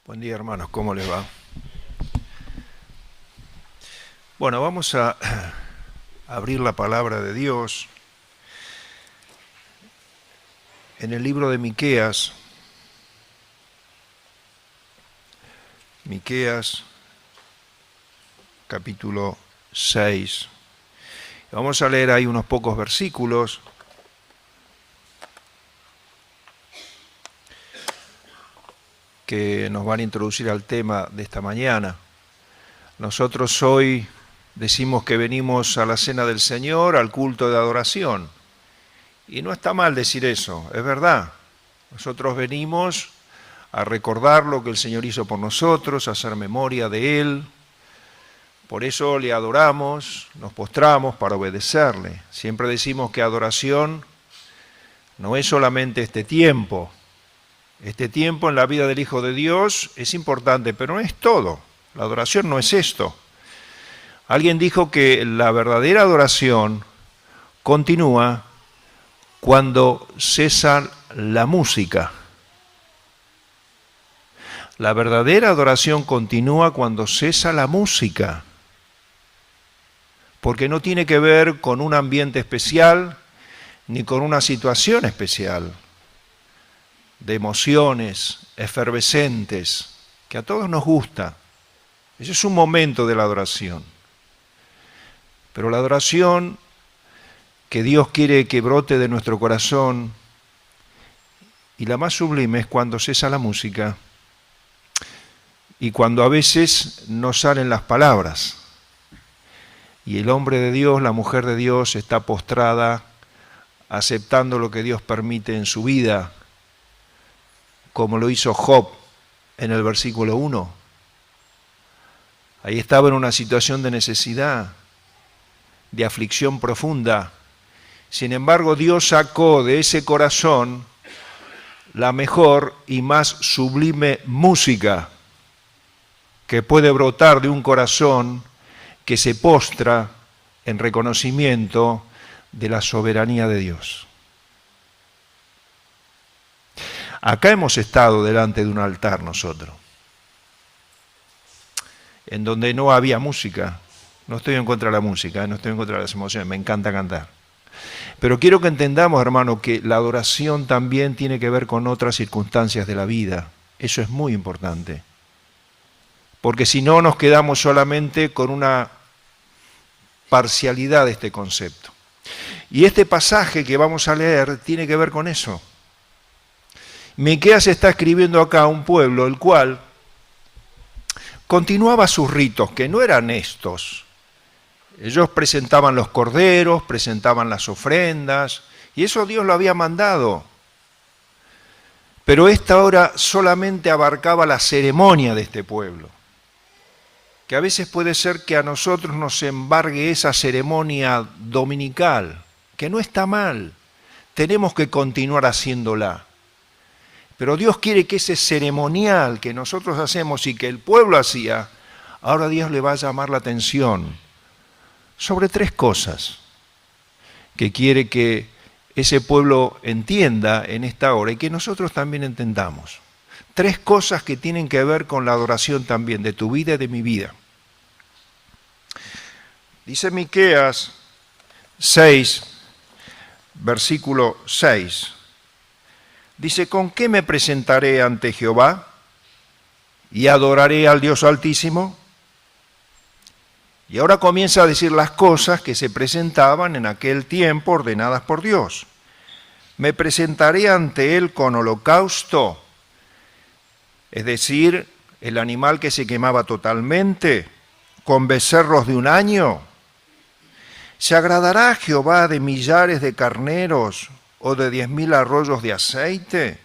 Buen día, hermanos, ¿cómo les va? Bueno, vamos a abrir la palabra de Dios en el libro de Miqueas. Miqueas, capítulo 6. Vamos a leer ahí unos pocos versículos. Que nos van a introducir al tema de esta mañana. Nosotros hoy decimos que venimos a la cena del Señor, al culto de adoración. Y no está mal decir eso, es verdad. Nosotros venimos a recordar lo que el Señor hizo por nosotros, a hacer memoria de Él. Por eso le adoramos, nos postramos para obedecerle. Siempre decimos que adoración no es solamente este tiempo. Este tiempo en la vida del Hijo de Dios es importante, pero no es todo. La adoración no es esto. Alguien dijo que la verdadera adoración continúa cuando cesa la música. La verdadera adoración continúa cuando cesa la música, porque no tiene que ver con un ambiente especial ni con una situación especial, de emociones efervescentes, que a todos nos gusta. Ese es un momento de la adoración. Pero la adoración que Dios quiere que brote de nuestro corazón, y la más sublime es cuando cesa la música y cuando a veces no salen las palabras. Y el hombre de Dios, la mujer de Dios está postrada, aceptando lo que Dios permite en su vida, como lo hizo Job en el versículo 1. Ahí estaba en una situación de necesidad, de aflicción profunda. Sin embargo, Dios sacó de ese corazón la mejor y más sublime música que puede brotar de un corazón que se postra en reconocimiento de la soberanía de Dios. Acá hemos estado delante de un altar nosotros, en donde no había música. No estoy en contra de la música, no estoy en contra de las emociones, me encanta cantar. Pero quiero que entendamos, hermano, que la adoración también tiene que ver con otras circunstancias de la vida. Eso es muy importante. Porque si no, nos quedamos solamente con una parcialidad de este concepto. Y este pasaje que vamos a leer tiene que ver con eso. Miqueas está escribiendo acá a un pueblo el cual continuaba sus ritos, que no eran estos. Ellos presentaban los corderos, presentaban las ofrendas, y eso Dios lo había mandado. Pero esta hora solamente abarcaba la ceremonia de este pueblo. Que a veces puede ser que a nosotros nos embargue esa ceremonia dominical, que no está mal, tenemos que continuar haciéndola. Pero Dios quiere que ese ceremonial que nosotros hacemos y que el pueblo hacía, ahora Dios le va a llamar la atención sobre tres cosas que quiere que ese pueblo entienda en esta hora y que nosotros también entendamos. Tres cosas que tienen que ver con la adoración también de tu vida y de mi vida. Dice Miqueas 6, versículo 6. Dice, ¿con qué me presentaré ante Jehová y adoraré al Dios Altísimo? Y ahora comienza a decir las cosas que se presentaban en aquel tiempo ordenadas por Dios. Me presentaré ante Él con holocausto, es decir, el animal que se quemaba totalmente, con becerros de un año. ¿Se agradará Jehová de millares de carneros o de 10,000 arroyos de aceite?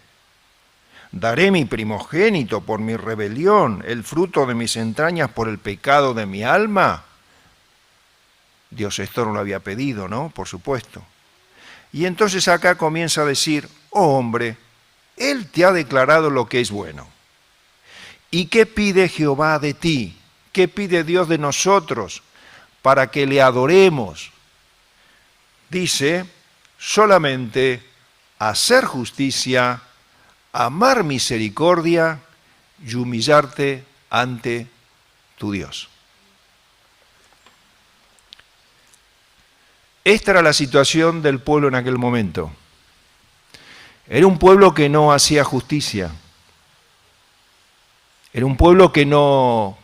Daré mi primogénito por mi rebelión, el fruto de mis entrañas por el pecado de mi alma. Dios esto no lo había pedido, ¿no? Por supuesto. Y entonces acá comienza a decir, oh hombre, Él te ha declarado lo que es bueno. ¿Y qué pide Jehová de ti? ¿Qué pide Dios de nosotros para que le adoremos? Dice, solamente hacer justicia, amar misericordia y humillarte ante tu Dios. Esta era la situación del pueblo en aquel momento. Era un pueblo que no hacía justicia. Era un pueblo que no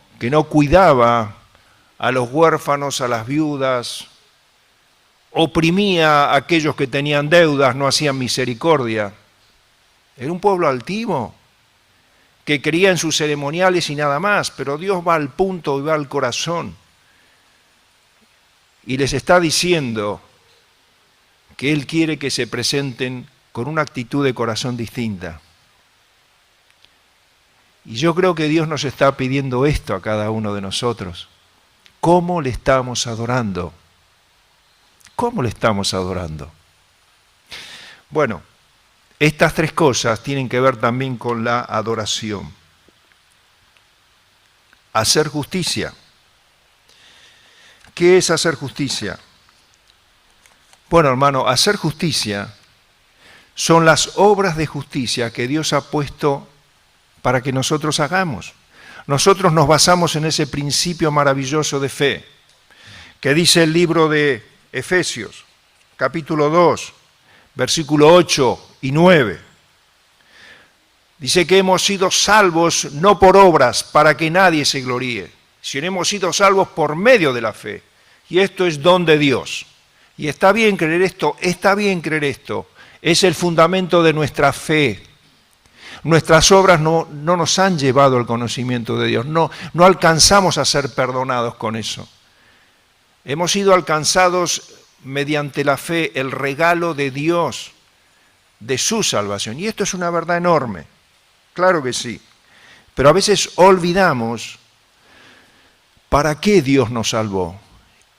cuidaba a los huérfanos, a las viudas, oprimía a aquellos que tenían deudas, no hacían misericordia. Era un pueblo altivo, que creía en sus ceremoniales y nada más, pero Dios va al punto y va al corazón. Y les está diciendo que Él quiere que se presenten con una actitud de corazón distinta. Y yo creo que Dios nos está pidiendo esto a cada uno de nosotros. ¿Cómo le estamos adorando? ¿Cómo le estamos adorando? Bueno, estas tres cosas tienen que ver también con la adoración. Hacer justicia. ¿Qué es hacer justicia? Bueno, hermano, hacer justicia son las obras de justicia que Dios ha puesto para que nosotros hagamos. Nosotros nos basamos en ese principio maravilloso de fe, que dice el libro de Efesios, capítulo 2, versículo 8 y 9. Dice que hemos sido salvos no por obras, para que nadie se gloríe, sino hemos sido salvos por medio de la fe. Y esto es don de Dios. Y está bien creer esto, es el fundamento de nuestra fe. Nuestras obras no nos han llevado al conocimiento de Dios, no alcanzamos a ser perdonados con eso. Hemos sido alcanzados mediante la fe, el regalo de Dios, de su salvación. Y esto es una verdad enorme, claro que sí. Pero a veces olvidamos para qué Dios nos salvó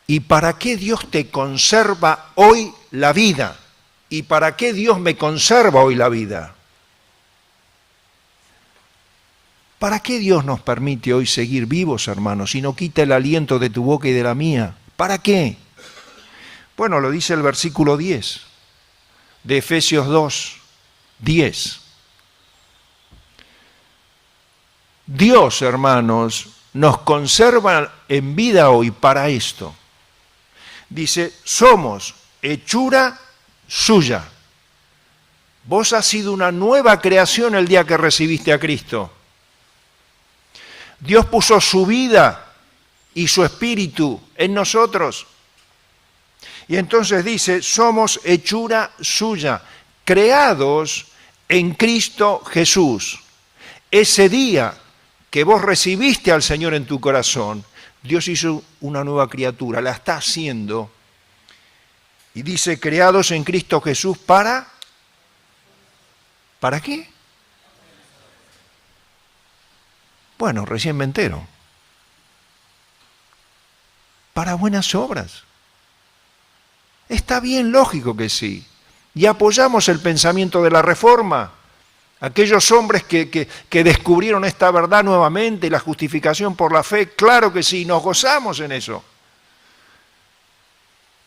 y para qué Dios te conserva hoy la vida y para qué Dios me conserva hoy la vida. ¿Para qué Dios nos permite hoy seguir vivos, hermanos, y no quita el aliento de tu boca y de la mía? ¿Para qué? Bueno, lo dice el versículo 10 de Efesios 2, 10. Dios, hermanos, nos conserva en vida hoy para esto. Dice, somos hechura suya. Vos has sido una nueva creación el día que recibiste a Cristo. Dios puso su vida y su espíritu en nosotros. Y entonces dice, somos hechura suya, creados en Cristo Jesús. Ese día que vos recibiste al Señor en tu corazón, Dios hizo una nueva criatura, la está haciendo. Y dice, creados en Cristo Jesús ¿para qué? Bueno, recién me entero. Para buenas obras. Está bien, lógico que sí. Y apoyamos el pensamiento de la Reforma. Aquellos hombres que descubrieron esta verdad nuevamente, la justificación por la fe, claro que sí, nos gozamos en eso.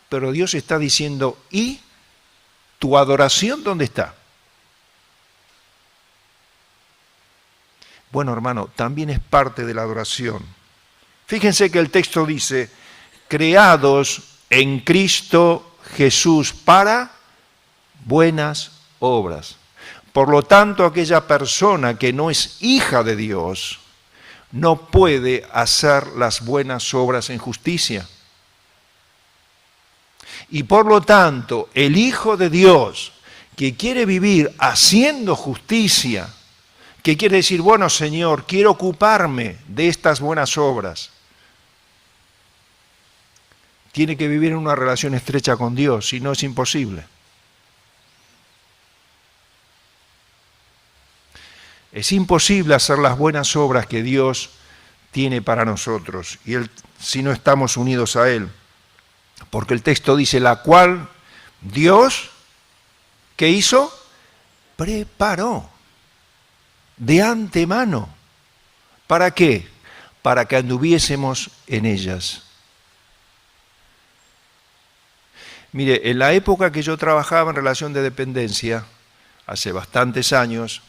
Pero Dios está diciendo, ¿y tu adoración dónde está? Bueno, hermano, también es parte de la adoración. Fíjense que el texto dice, creados en Cristo Jesús para buenas obras. Por lo tanto, aquella persona que no es hija de Dios no puede hacer las buenas obras en justicia. Y por lo tanto, el Hijo de Dios que quiere vivir haciendo justicia, que quiere decir, bueno, Señor, quiero ocuparme de estas buenas obras, tiene que vivir en una relación estrecha con Dios, si no es imposible. Es imposible hacer las buenas obras que Dios tiene para nosotros si no estamos unidos a Él. Porque el texto dice, la cual Dios, ¿qué hizo? Preparó de antemano. ¿Para qué? Para que anduviésemos en ellas. Mire, en la época que yo trabajaba en relación de dependencia, hace bastantes años,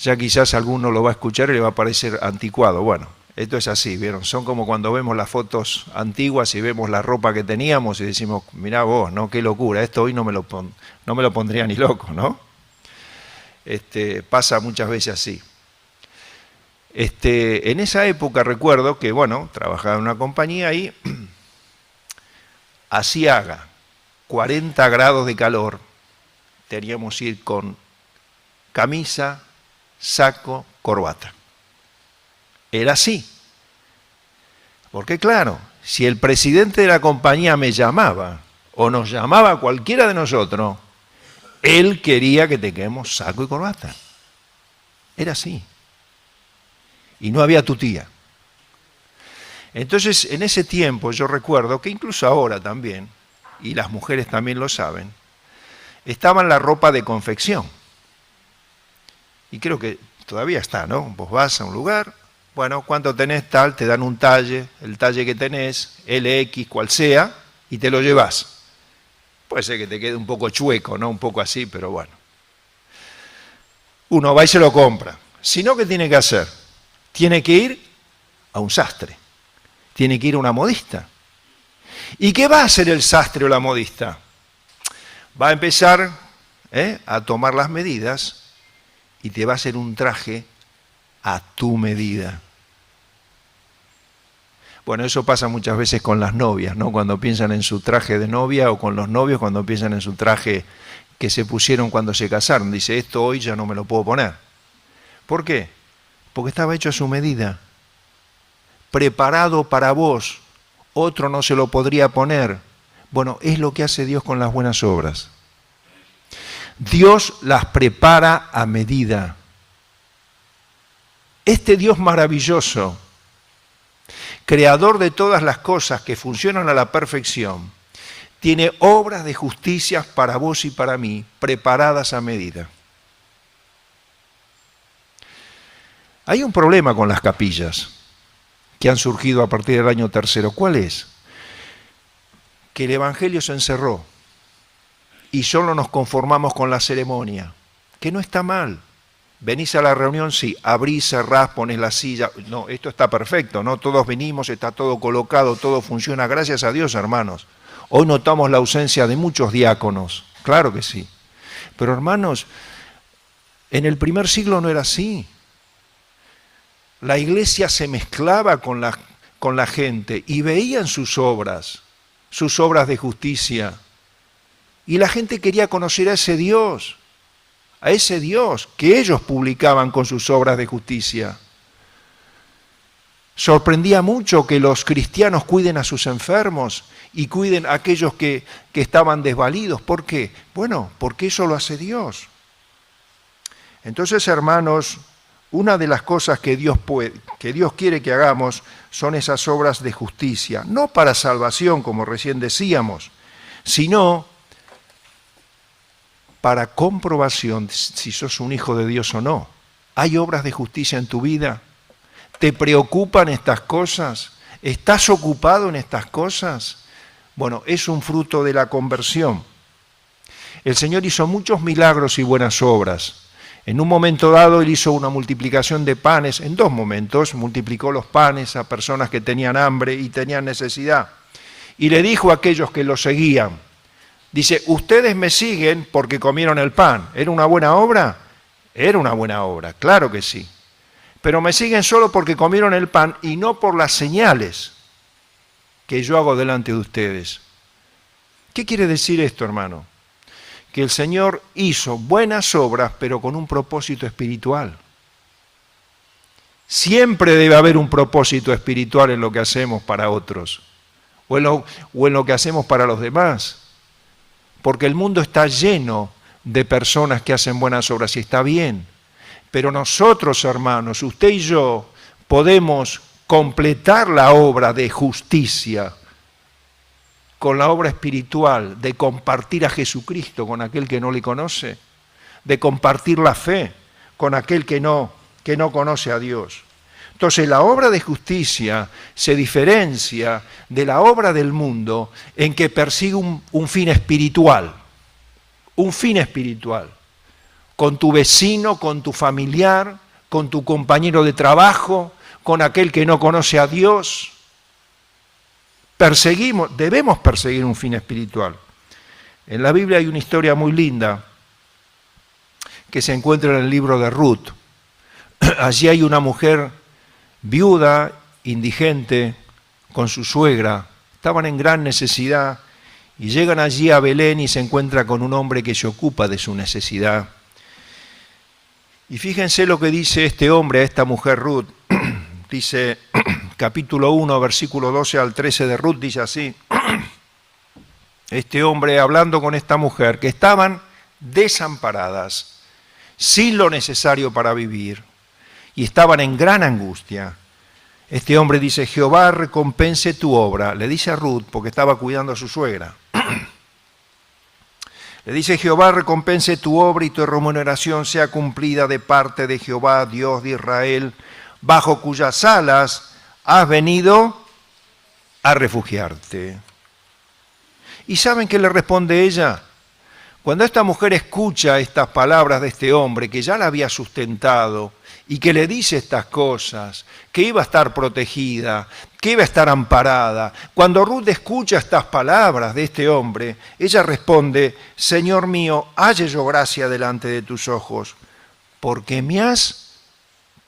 Ya quizás alguno lo va a escuchar y le va a parecer anticuado. Bueno, esto es así, ¿vieron? Son como cuando vemos las fotos antiguas y vemos la ropa que teníamos y decimos, mirá vos, ¿no? Qué locura, esto hoy no me lo pondría ni loco, ¿no? Pasa muchas veces así. En esa época recuerdo que, bueno, trabajaba en una compañía y hacía 40 grados de calor, teníamos que ir con camisa, saco, corbata. Era así. Porque claro, si el presidente de la compañía me llamaba, o nos llamaba a cualquiera de nosotros, él quería que tengamos saco y corbata. Era así. Y no había tutía. Entonces, en ese tiempo yo recuerdo que incluso ahora también, y las mujeres también lo saben, estaba en la ropa de confección. Y creo que todavía está, ¿no? Vos vas a un lugar, bueno, ¿cuánto tenés tal? Te dan un talle, el talle que tenés, LX, cual sea, y te lo llevas. Puede ser que te quede un poco chueco, ¿no? Un poco así, pero bueno. Uno va y se lo compra. Si no, ¿qué tiene que hacer? Tiene que ir a un sastre. Tiene que ir a una modista. ¿Y qué va a hacer el sastre o la modista? Va a empezar a tomar las medidas y te va a hacer un traje a tu medida. Bueno, eso pasa muchas veces con las novias, ¿no? Cuando piensan en su traje de novia, o con los novios cuando piensan en su traje que se pusieron cuando se casaron. Dice, esto hoy ya no me lo puedo poner. ¿Por qué? Porque estaba hecho a su medida, preparado para vos. Otro no se lo podría poner. Bueno, es lo que hace Dios con las buenas obras. Dios las prepara a medida. Este Dios maravilloso, creador de todas las cosas que funcionan a la perfección, tiene obras de justicia para vos y para mí, preparadas a medida. Hay un problema con las capillas que han surgido a partir del año tercero. ¿Cuál es? Que el Evangelio se encerró y solo nos conformamos con la ceremonia, que no está mal. Venís a la reunión, sí, abrís, cerrás, ponés la silla. No, esto está perfecto, ¿no? Todos venimos, está todo colocado, todo funciona. Gracias a Dios, hermanos. Hoy notamos la ausencia de muchos diáconos, claro que sí. Pero hermanos, en el primer siglo no era así. La iglesia se mezclaba con la gente y veían sus obras de justicia. Y la gente quería conocer a ese Dios que ellos publicaban con sus obras de justicia. Sorprendía mucho que los cristianos cuiden a sus enfermos y cuiden a aquellos que estaban desvalidos. ¿Por qué? Bueno, porque eso lo hace Dios. Entonces, hermanos, una de las cosas que Dios quiere que hagamos son esas obras de justicia, no para salvación, como recién decíamos, sino para comprobación si sos un hijo de Dios o no. ¿Hay obras de justicia en tu vida? ¿Te preocupan estas cosas? ¿Estás ocupado en estas cosas? Bueno, es un fruto de la conversión. El Señor hizo muchos milagros y buenas obras. En un momento dado, Él hizo una multiplicación de panes. En 2 momentos, multiplicó los panes a personas que tenían hambre y tenían necesidad. Y le dijo a aquellos que lo seguían, dice, ustedes me siguen porque comieron el pan. ¿Era una buena obra? Era una buena obra, claro que sí. Pero me siguen solo porque comieron el pan y no por las señales que yo hago delante de ustedes. ¿Qué quiere decir esto, hermano? Que el Señor hizo buenas obras, pero con un propósito espiritual. Siempre debe haber un propósito espiritual en lo que hacemos para otros, o en lo que hacemos para los demás. Porque el mundo está lleno de personas que hacen buenas obras y está bien. Pero nosotros, hermanos, usted y yo, podemos completar la obra de justicia con la obra espiritual de compartir a Jesucristo con aquel que no le conoce, de compartir la fe con aquel que no conoce a Dios. Entonces la obra de justicia se diferencia de la obra del mundo en que persigue un fin espiritual, con tu vecino, con tu familiar, con tu compañero de trabajo, con aquel que no conoce a Dios. Debemos perseguir un fin espiritual. En la Biblia hay una historia muy linda que se encuentra en el libro de Ruth. Allí hay una mujer viuda, indigente, con su suegra. Estaban en gran necesidad y llegan allí a Belén y se encuentra con un hombre que se ocupa de su necesidad. Y fíjense lo que dice este hombre a esta mujer Ruth. Dice, capítulo 1, versículo 12 al 13 de Ruth, dice así. Este hombre hablando con esta mujer, que estaban desamparadas, sin lo necesario para vivir, y estaban en gran angustia. Este hombre dice, Jehová recompense tu obra. Le dice a Ruth, porque estaba cuidando a su suegra. Le dice, Jehová recompense tu obra y tu remuneración sea cumplida de parte de Jehová, Dios de Israel, bajo cuyas alas has venido a refugiarte. ¿Y saben qué le responde ella? Cuando esta mujer escucha estas palabras de este hombre que ya la había sustentado y que le dice estas cosas, que iba a estar protegida, que iba a estar amparada, cuando Ruth escucha estas palabras de este hombre, ella responde, Señor mío, halle yo gracia delante de tus ojos, porque me has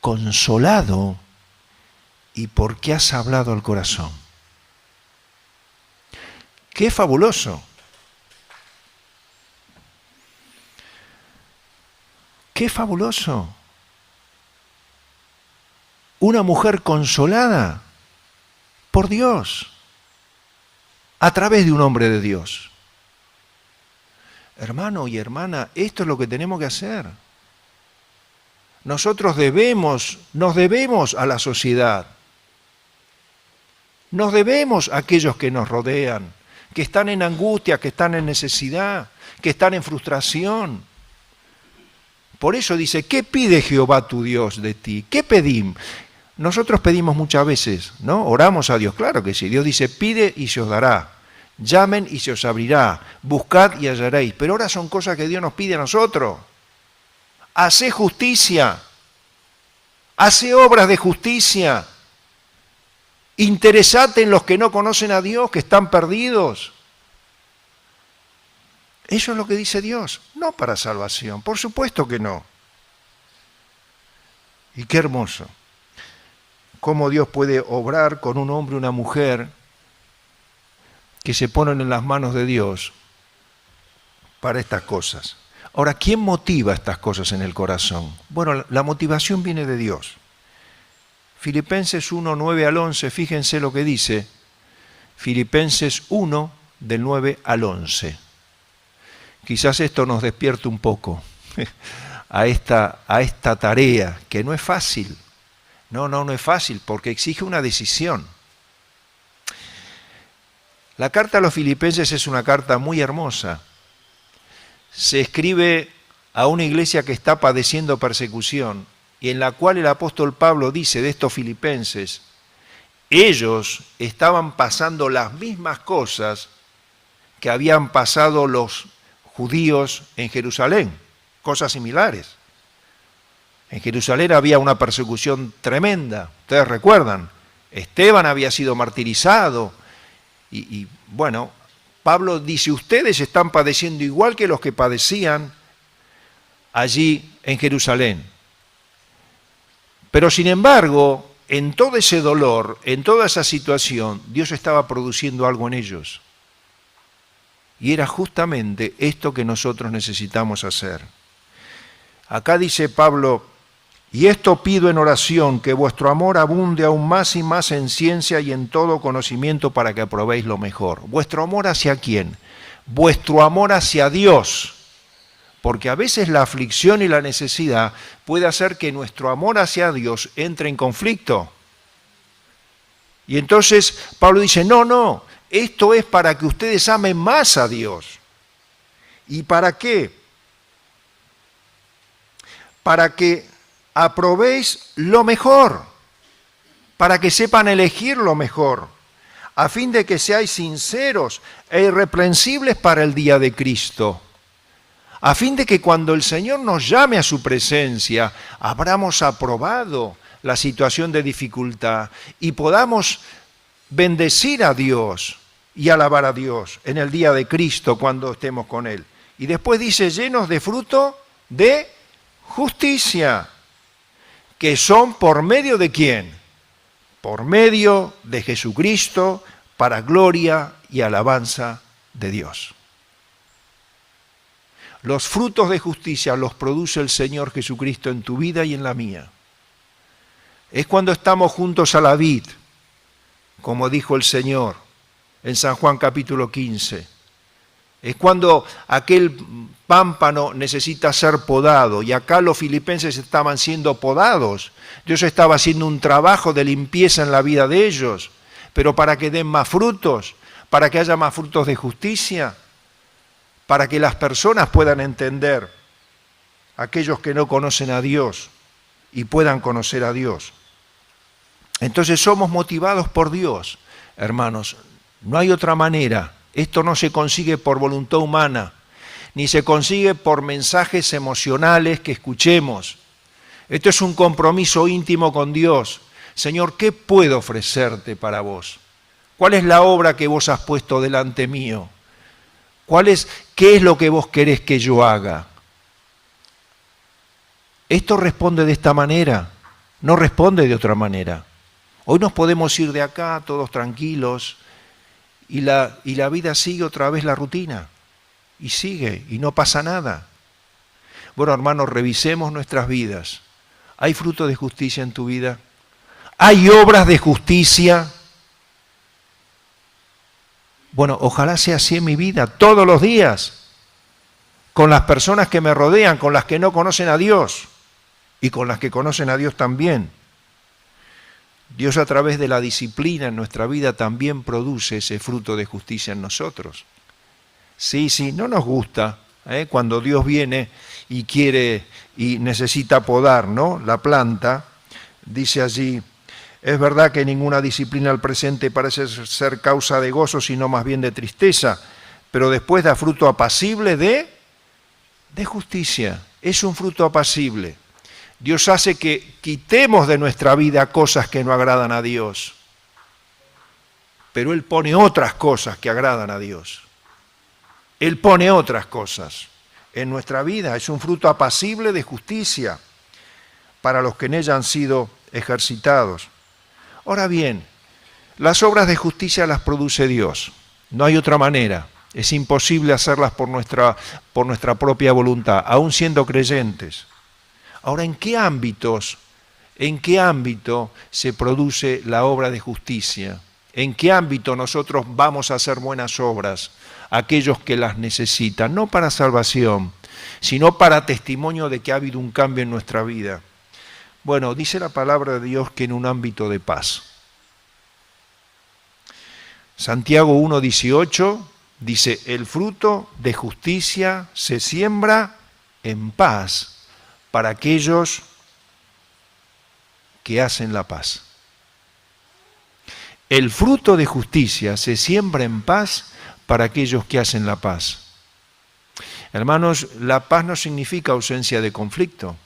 consolado y porque has hablado al corazón. ¡Qué fabuloso! ¡Qué fabuloso! Una mujer consolada por Dios, a través de un hombre de Dios. Hermano y hermana, esto es lo que tenemos que hacer. Nosotros nos debemos a la sociedad, nos debemos a aquellos que nos rodean, que están en angustia, que están en necesidad, que están en frustración. Por eso dice, ¿qué pide Jehová tu Dios de ti? ¿Qué pedimos? Nosotros pedimos muchas veces, ¿no? Oramos a Dios, claro que sí. Dios dice, pide y se os dará. Llamen y se os abrirá. Buscad y hallaréis. Pero ahora son cosas que Dios nos pide a nosotros. Hacé justicia. Hacé obras de justicia. Interesate en los que no conocen a Dios, que están perdidos. Eso es lo que dice Dios, no para salvación, por supuesto que no. Y qué hermoso, cómo Dios puede obrar con un hombre y una mujer que se ponen en las manos de Dios para estas cosas. Ahora, ¿quién motiva estas cosas en el corazón? Bueno, la motivación viene de Dios. Filipenses 1, 9 al 11, fíjense lo que dice. Filipenses 1, del 9 al 11. Quizás esto nos despierte un poco a esta tarea, que no es fácil. No es fácil, porque exige una decisión. La carta a los Filipenses es una carta muy hermosa. Se escribe a una iglesia que está padeciendo persecución y en la cual el apóstol Pablo dice de estos filipenses, ellos estaban pasando las mismas cosas que habían pasado los judíos en Jerusalén, cosas similares. En Jerusalén había una persecución tremenda, ustedes recuerdan, Esteban había sido martirizado y bueno, Pablo dice, ustedes están padeciendo igual que los que padecían allí en Jerusalén. Pero sin embargo, en todo ese dolor, en toda esa situación, Dios estaba produciendo algo en ellos. Y era justamente esto que nosotros necesitamos hacer. Acá dice Pablo, y esto pido en oración, que vuestro amor abunde aún más y más en ciencia y en todo conocimiento para que aprobéis lo mejor. ¿Vuestro amor hacia quién? Vuestro amor hacia Dios. Porque a veces la aflicción y la necesidad puede hacer que nuestro amor hacia Dios entre en conflicto. Y entonces Pablo dice, no, esto es para que ustedes amen más a Dios. ¿Y para qué? Para que aprobéis lo mejor, para que sepan elegir lo mejor, a fin de que seáis sinceros e irreprensibles para el día de Cristo, a fin de que cuando el Señor nos llame a su presencia, habramos aprobado la situación de dificultad y podamos bendecir a Dios y alabar a Dios en el día de Cristo cuando estemos con Él. Y después dice, llenos de fruto de justicia, que son por medio de ¿quién? Por medio de Jesucristo, para gloria y alabanza de Dios. Los frutos de justicia los produce el Señor Jesucristo en tu vida y en la mía. Es cuando estamos juntos a la vid, como dijo el Señor en San Juan capítulo 15. Es cuando aquel pámpano necesita ser podado, y acá los filipenses estaban siendo podados. Dios estaba haciendo un trabajo de limpieza en la vida de ellos, pero para que den más frutos, para que haya más frutos de justicia, para que las personas puedan entender, aquellos que no conocen a Dios, y puedan conocer a Dios. Entonces somos motivados por Dios, hermanos. No hay otra manera. Esto no se consigue por voluntad humana, ni se consigue por mensajes emocionales que escuchemos. Esto es un compromiso íntimo con Dios. Señor, ¿qué puedo ofrecerte para vos? ¿Cuál es la obra que vos has puesto delante mío? ¿Qué es lo que vos querés que yo haga? Esto responde de esta manera, no responde de otra manera. Hoy nos podemos ir de acá todos tranquilos y la vida sigue otra vez la rutina. Y sigue, y no pasa nada. Bueno, hermanos, revisemos nuestras vidas. ¿Hay fruto de justicia en tu vida? ¿Hay obras de justicia? Bueno, ojalá sea así en mi vida, todos los días, con las personas que me rodean, con las que no conocen a Dios y con las que conocen a Dios también. Dios a través de la disciplina en nuestra vida también produce ese fruto de justicia en nosotros. Sí, no nos gusta cuando Dios viene y quiere y necesita podar, ¿no?, la planta. Dice allí, es verdad que ninguna disciplina al presente parece ser causa de gozo, sino más bien de tristeza, pero después da fruto apacible de justicia. Es un fruto apacible. Dios hace que quitemos de nuestra vida cosas que no agradan a Dios, pero Él pone otras cosas que agradan a Dios. Él pone otras cosas en nuestra vida. Es un fruto apacible de justicia para los que en ella han sido ejercitados. Ahora bien, las obras de justicia las produce Dios. No hay otra manera. Es imposible hacerlas por nuestra propia voluntad, aún siendo creyentes. Ahora, ¿en qué ámbito se produce la obra de justicia? ¿En qué ámbito nosotros vamos a hacer buenas obras? Aquellos que las necesitan, no para salvación, sino para testimonio de que ha habido un cambio en nuestra vida. Bueno, dice la palabra de Dios que en un ámbito de paz. Santiago 1:18 dice, el fruto de justicia se siembra en paz para aquellos que hacen la paz. El fruto de justicia se siembra en paz para aquellos que hacen la paz. Hermanos, la paz no significa ausencia de conflicto.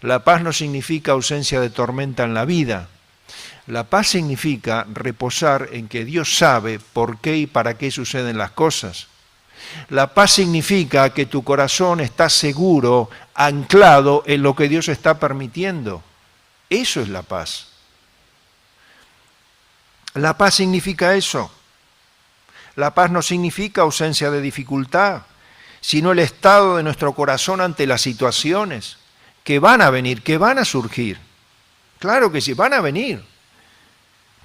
La paz no significa ausencia de tormenta en la vida. La paz significa reposar en que Dios sabe por qué y para qué suceden las cosas. La paz significa que tu corazón está seguro, anclado en lo que Dios está permitiendo. Eso es la paz. La paz significa eso. La paz no significa ausencia de dificultad, sino el estado de nuestro corazón ante las situaciones que van a venir, que van a surgir. Claro que sí, van a venir.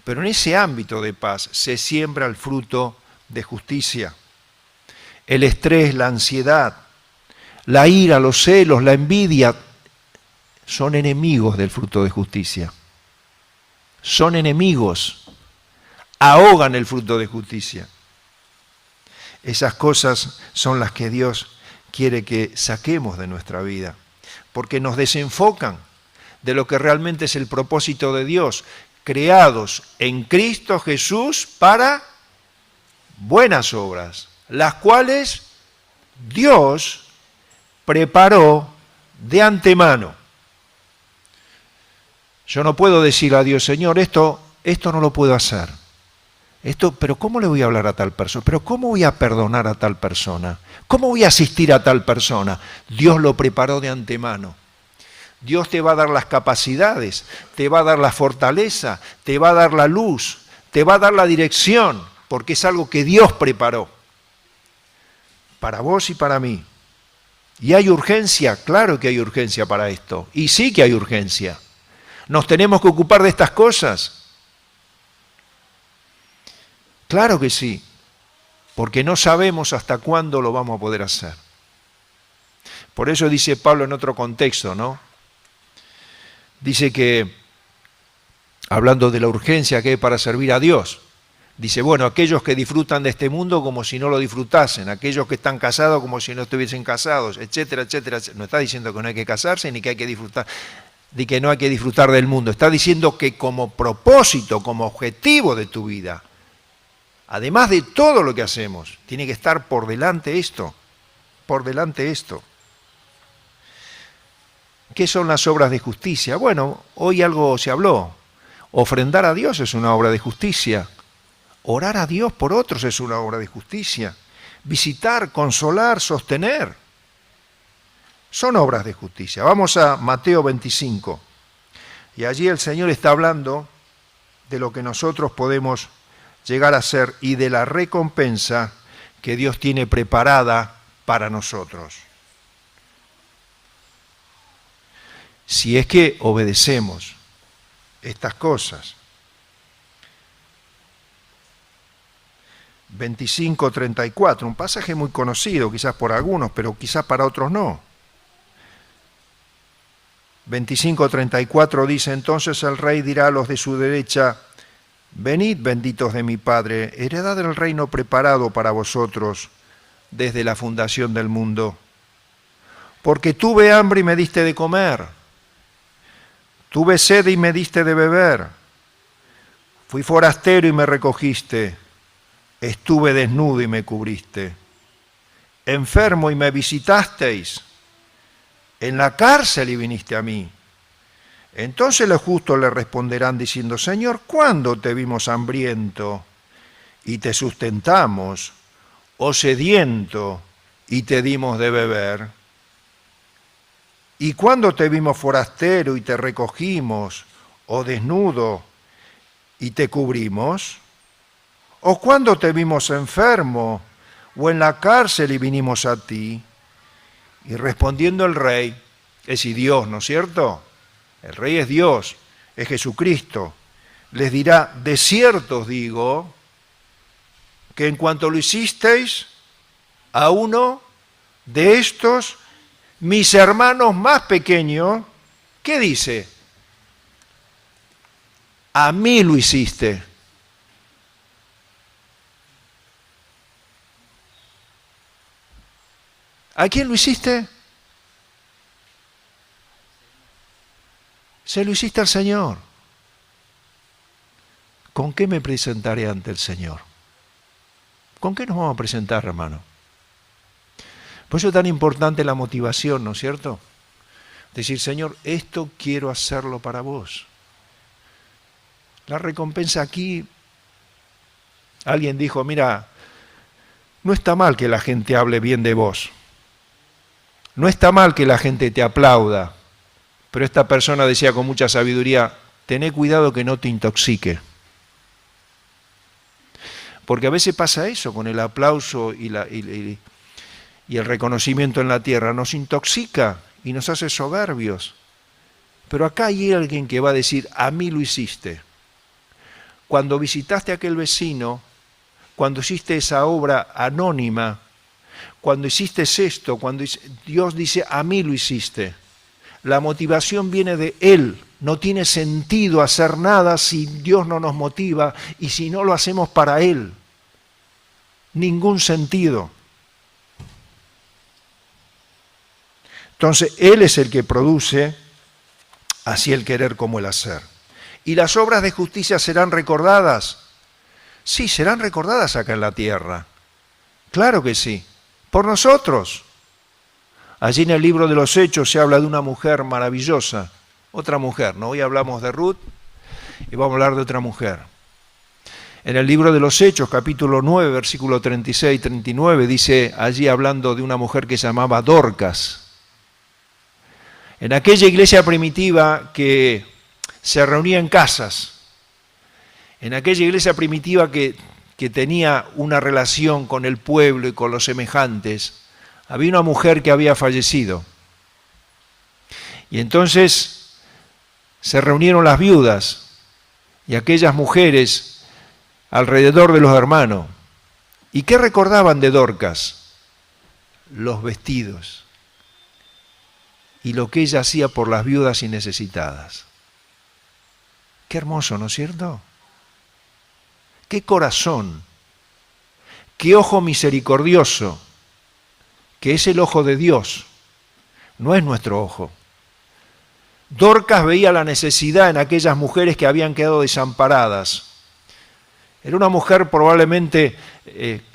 Pero en ese ámbito de paz se siembra el fruto de justicia. El estrés, la ansiedad, la ira, los celos, la envidia, son enemigos del fruto de justicia. Son enemigos. Ahogan el fruto de justicia. Esas cosas son las que Dios quiere que saquemos de nuestra vida, porque nos desenfocan de lo que realmente es el propósito de Dios, creados en Cristo Jesús para buenas obras, las cuales Dios preparó de antemano. Yo no puedo decir a Dios, Señor, esto no lo puedo hacer. Pero ¿cómo le voy a hablar a tal persona? ¿Pero cómo voy a perdonar a tal persona? ¿Cómo voy a asistir a tal persona? Dios lo preparó de antemano. Dios te va a dar las capacidades, te va a dar la fortaleza, te va a dar la luz, te va a dar la dirección, porque es algo que Dios preparó para vos y para mí. ¿Y hay urgencia? Claro que hay urgencia para esto. Y sí que hay urgencia. ¿Nos tenemos que ocupar de estas cosas? Claro que sí, porque no sabemos hasta cuándo lo vamos a poder hacer. Por eso dice Pablo en otro contexto, ¿no? Dice que, hablando de la urgencia que hay para servir a Dios, dice, bueno, aquellos que disfrutan de este mundo como si no lo disfrutasen, aquellos que están casados como si no estuviesen casados, etcétera, etcétera, etcétera. No está diciendo que no hay que casarse ni que hay que disfrutar, ni que no hay que disfrutar del mundo. Está diciendo que como propósito, como objetivo de tu vida, además de todo lo que hacemos, tiene que estar por delante esto, por delante esto. ¿Qué son las obras de justicia? Bueno, hoy algo se habló. Ofrendar a Dios es una obra de justicia. Orar a Dios por otros es una obra de justicia. Visitar, consolar, sostener. Son obras de justicia. Vamos a Mateo 25. Y allí el Señor está hablando de lo que nosotros podemos llegar a ser y de la recompensa que Dios tiene preparada para nosotros. Si es que obedecemos estas cosas. 25:34, un pasaje muy conocido quizás por algunos, pero quizás para otros no. 25:34 dice, entonces el rey dirá a los de su derecha, venid benditos de mi Padre, heredad del reino preparado para vosotros desde la fundación del mundo. Porque tuve hambre y me diste de comer. Tuve sed y me diste de beber. Fui forastero y me recogiste. Estuve desnudo y me cubriste. Enfermo y me visitasteis. En la cárcel y viniste a mí. Entonces los justos le responderán diciendo, Señor, ¿cuándo te vimos hambriento y te sustentamos, o sediento y te dimos de beber? ¿Y cuándo te vimos forastero y te recogimos, o desnudo y te cubrimos? ¿O cuándo te vimos enfermo o en la cárcel y vinimos a ti? Y respondiendo el rey, es decir, Dios, ¿no es cierto? El rey es Dios, es Jesucristo. Les dirá, de cierto os digo, que en cuanto lo hicisteis a uno de estos, mis hermanos más pequeños, ¿qué dice? A mí lo hiciste. ¿A quién lo hiciste? Se lo hiciste al Señor. ¿Con qué me presentaré ante el Señor? ¿Con qué nos vamos a presentar, hermano? Por eso es tan importante la motivación, ¿no es cierto? Decir, Señor, esto quiero hacerlo para vos. La recompensa aquí, alguien dijo, mira, no está mal que la gente hable bien de vos. No está mal que la gente te aplauda. Pero esta persona decía con mucha sabiduría, tené cuidado que no te intoxique. Porque a veces pasa eso con el aplauso y el reconocimiento en la tierra, nos intoxica y nos hace soberbios. Pero acá hay alguien que va a decir, a mí lo hiciste. Cuando visitaste a aquel vecino, cuando hiciste esa obra anónima, cuando hiciste esto, cuando Dios dice, a mí lo hiciste. La motivación viene de Él. No tiene sentido hacer nada si Dios no nos motiva y si no lo hacemos para Él. Ningún sentido. Entonces, Él es el que produce así el querer como el hacer. ¿Y las obras de justicia serán recordadas? Sí, serán recordadas acá en la tierra. Claro que sí. Por nosotros. Allí en el libro de los Hechos se habla de una mujer maravillosa, otra mujer, ¿no? Hoy hablamos de Ruth y vamos a hablar de otra mujer. En el libro de los Hechos, capítulo 9, versículo 36 y 39, dice allí hablando de una mujer que se llamaba Dorcas. En aquella iglesia primitiva que se reunía en casas, en aquella iglesia primitiva que tenía una relación con el pueblo y con los semejantes, había una mujer que había fallecido. Y entonces se reunieron las viudas y aquellas mujeres alrededor de los hermanos. ¿Y qué recordaban de Dorcas? Los vestidos y lo que ella hacía por las viudas y necesitadas. Qué hermoso, ¿no es cierto? Qué corazón, qué ojo misericordioso, que es el ojo de Dios, no es nuestro ojo. Dorcas veía la necesidad en aquellas mujeres que habían quedado desamparadas. Era una mujer probablemente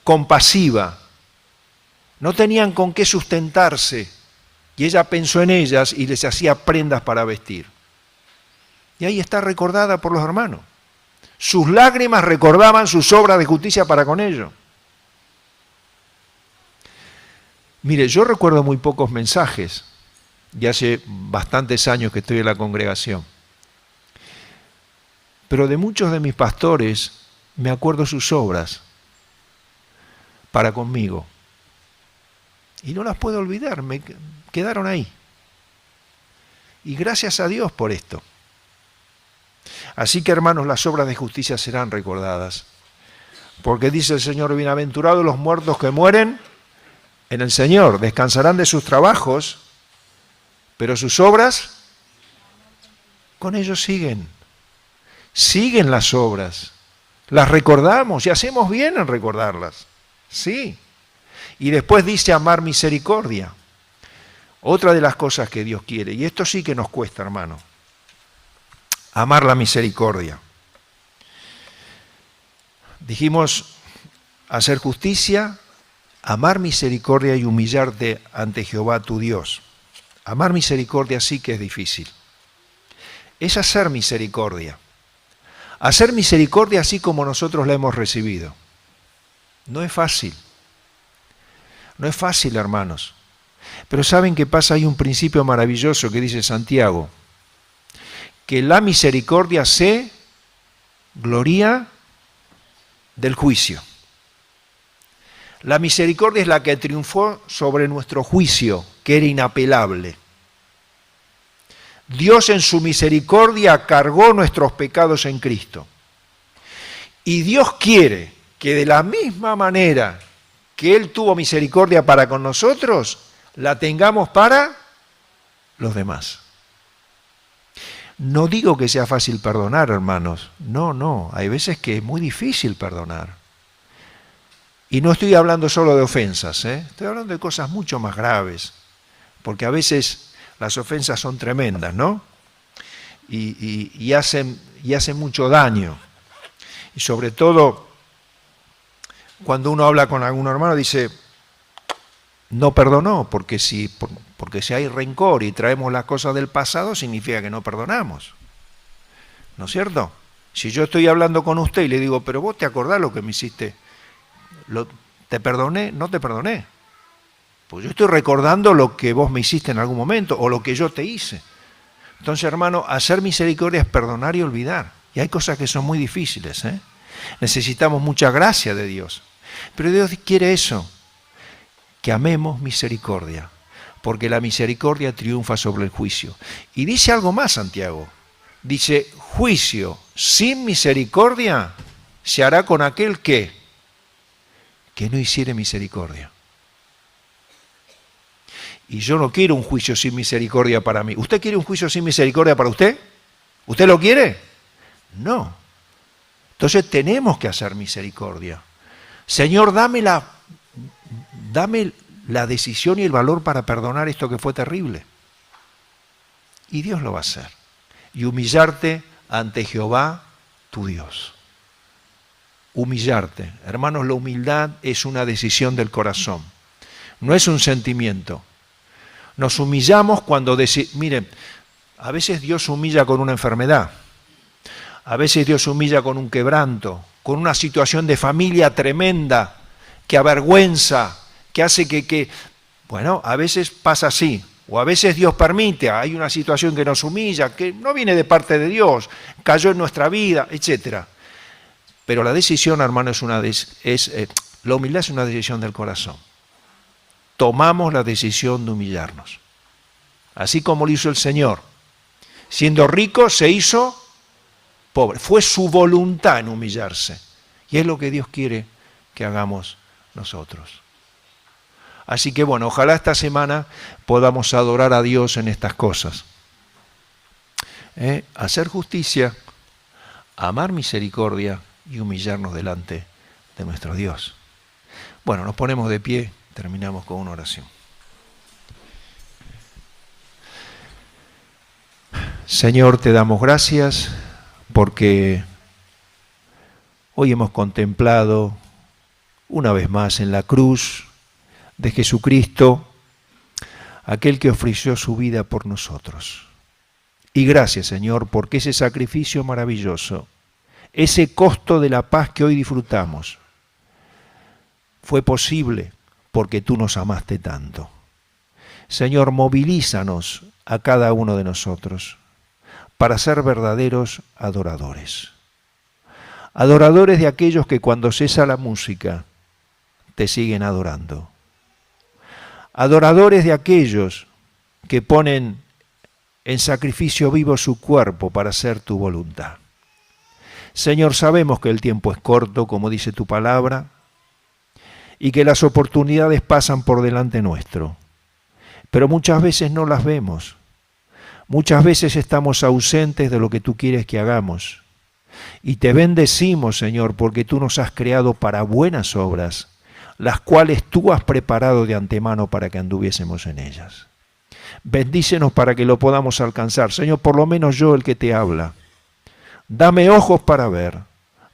compasiva. No tenían con qué sustentarse y ella pensó en ellas y les hacía prendas para vestir. Y ahí está recordada por los hermanos. Sus lágrimas recordaban sus obras de justicia para con ellos. Mire, yo recuerdo muy pocos mensajes, y hace bastantes años que estoy en la congregación, pero de muchos de mis pastores me acuerdo sus obras para conmigo. Y no las puedo olvidar, me quedaron ahí. Y gracias a Dios por esto. Así que, hermanos, las obras de justicia serán recordadas. Porque dice el Señor, bienaventurados los muertos que mueren en el Señor, descansarán de sus trabajos, pero sus obras con ellos siguen. Siguen las obras. Las recordamos y hacemos bien en recordarlas. Sí. Y después dice amar misericordia. Otra de las cosas que Dios quiere. Y esto sí que nos cuesta, hermano. Amar la misericordia. Dijimos hacer justicia, amar misericordia y humillarte ante Jehová tu Dios. Amar misericordia sí que es difícil. Es hacer misericordia. Hacer misericordia así como nosotros la hemos recibido. No es fácil. No es fácil, hermanos. Pero ¿saben qué pasa? Hay un principio maravilloso que dice Santiago. Que la misericordia se gloría del juicio. La misericordia es la que triunfó sobre nuestro juicio, que era inapelable. Dios en su misericordia cargó nuestros pecados en Cristo. Y Dios quiere que de la misma manera que Él tuvo misericordia para con nosotros, la tengamos para los demás. No digo que sea fácil perdonar, hermanos. No. Hay veces que es muy difícil perdonar. Y no estoy hablando solo de ofensas, estoy hablando de cosas mucho más graves. Porque a veces las ofensas son tremendas, ¿no? Y hacen mucho daño. Y sobre todo, cuando uno habla con algún hermano, dice, no perdonó, porque si hay rencor y traemos las cosas del pasado, significa que no perdonamos. ¿No es cierto? Si yo estoy hablando con usted y le digo, pero vos te acordás lo que me hiciste, ¿te perdoné? No te perdoné. Pues yo estoy recordando lo que vos me hiciste en algún momento, o lo que yo te hice. Entonces, hermano, hacer misericordia es perdonar y olvidar. Y hay cosas que son muy difíciles, Necesitamos mucha gracia de Dios. Pero Dios quiere eso, que amemos misericordia, porque la misericordia triunfa sobre el juicio. Y dice algo más Santiago, dice, juicio sin misericordia se hará con aquel que no hiciere misericordia. Y yo no quiero un juicio sin misericordia para mí. ¿Usted quiere un juicio sin misericordia para usted? ¿Usted lo quiere? No. Entonces tenemos que hacer misericordia. Señor, dame la decisión y el valor para perdonar esto que fue terrible. Y Dios lo va a hacer. Y humillarte ante Jehová, tu Dios. Humillarte. Hermanos, la humildad es una decisión del corazón. No es un sentimiento. Nos humillamos cuando miren, a veces Dios humilla con una enfermedad, a veces Dios humilla con un quebranto, con una situación de familia tremenda, que avergüenza, que hace bueno, a veces pasa así, o a veces Dios permite, hay una situación que nos humilla, que no viene de parte de Dios, cayó en nuestra vida, etc. Pero la decisión, hermano, la humildad es una decisión del corazón. Tomamos la decisión de humillarnos, así como lo hizo el Señor. Siendo rico, se hizo pobre. Fue su voluntad en humillarse. Y es lo que Dios quiere que hagamos nosotros. Así que bueno, ojalá esta semana podamos adorar a Dios en estas cosas. Hacer justicia, amar misericordia y humillarnos delante de nuestro Dios. Bueno, nos ponemos de pie, terminamos con una oración. Señor, te damos gracias porque hoy hemos contemplado una vez más en la cruz de Jesucristo, aquel que ofreció su vida por nosotros. Y gracias, Señor, porque ese sacrificio maravilloso, ese costo de la paz que hoy disfrutamos, fue posible porque tú nos amaste tanto. Señor, movilízanos a cada uno de nosotros para ser verdaderos adoradores. Adoradores de aquellos que cuando cesa la música te siguen adorando. Adoradores de aquellos que ponen en sacrificio vivo su cuerpo para hacer tu voluntad. Señor, sabemos que el tiempo es corto, como dice tu palabra, y que las oportunidades pasan por delante nuestro, pero muchas veces no las vemos. Muchas veces estamos ausentes de lo que tú quieres que hagamos. Y te bendecimos, Señor, porque tú nos has creado para buenas obras, las cuales tú has preparado de antemano para que anduviésemos en ellas. Bendícenos para que lo podamos alcanzar. Señor, por lo menos yo, el que te habla. Dame ojos para ver,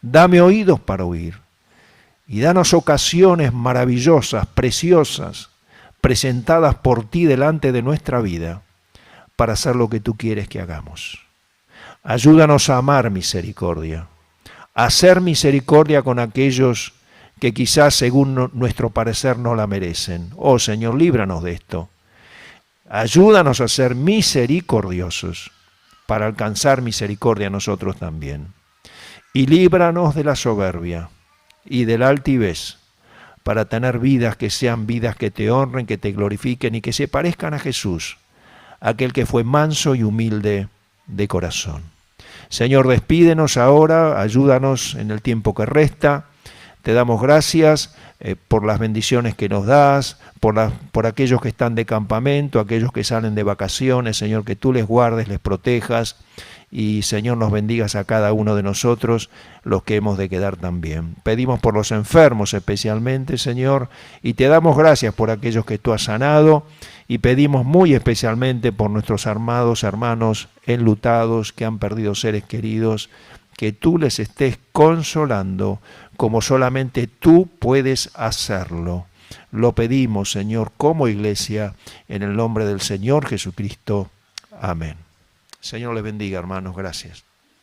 dame oídos para oír. Y danos ocasiones maravillosas, preciosas, presentadas por ti delante de nuestra vida, para hacer lo que tú quieres que hagamos. Ayúdanos a amar misericordia, a hacer misericordia con aquellos que quizás según nuestro parecer no la merecen. Oh Señor, líbranos de esto. Ayúdanos a ser misericordiosos para alcanzar misericordia nosotros también. Y líbranos de la soberbia y de la altivez para tener vidas que sean vidas que te honren, que te glorifiquen y que se parezcan a Jesús, aquel que fue manso y humilde de corazón. Señor, despídenos ahora, ayúdanos en el tiempo que resta. Te damos gracias por las bendiciones que nos das, por aquellos que están de campamento, aquellos que salen de vacaciones, Señor, que tú les guardes, les protejas y, Señor, nos bendigas a cada uno de nosotros, los que hemos de quedar también. Pedimos por los enfermos especialmente, Señor, y te damos gracias por aquellos que tú has sanado y pedimos muy especialmente por nuestros amados hermanos enlutados que han perdido seres queridos, que tú les estés consolando como solamente tú puedes hacerlo. Lo pedimos, Señor, como iglesia, en el nombre del Señor Jesucristo. Amén. Señor les bendiga, hermanos. Gracias.